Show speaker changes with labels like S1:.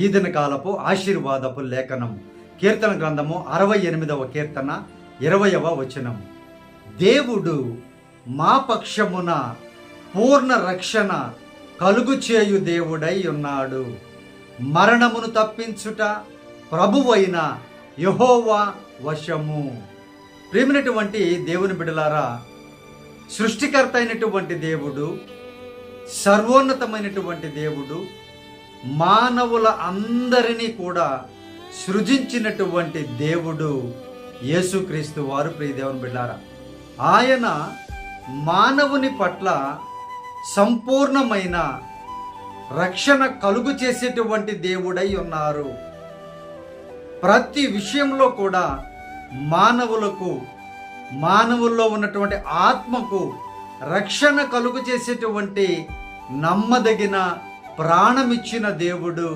S1: ఈ దినకాలపు ఆశీర్వాదపు లేఖనం కీర్తన గ్రంథము 68వ కీర్తన 20వ వచనం. దేవుడు మా పక్షమున పూర్ణ రక్షణ కలుగు చేయు దేవుడై ఉన్నాడు. మరణమును తప్పించుట ప్రభువైన యెహోవా వశము. ప్రియమైనటువంటి దేవుని బిడ్డలారా, సృష్టికర్త అయినటువంటి దేవుడు, సర్వోన్నతమైనటువంటి దేవుడు, మానవుల అందరినీ కూడా సృజించినటువంటి దేవుడు యేసుక్రీస్తు వారు. ప్రియ దేవుని బిడ్డారా, ఆయన మానవుని పట్ల సంపూర్ణమైన రక్షణ కలుగు చేసేటువంటి దేవుడై ఉన్నారు. ప్రతి విషయంలో కూడా మానవుల్లో ఉన్నటువంటి ఆత్మకు రక్షణ కలుగు చేసేటువంటి నమ్మదగిన ప్రాణమిచ్చిన దేవుడు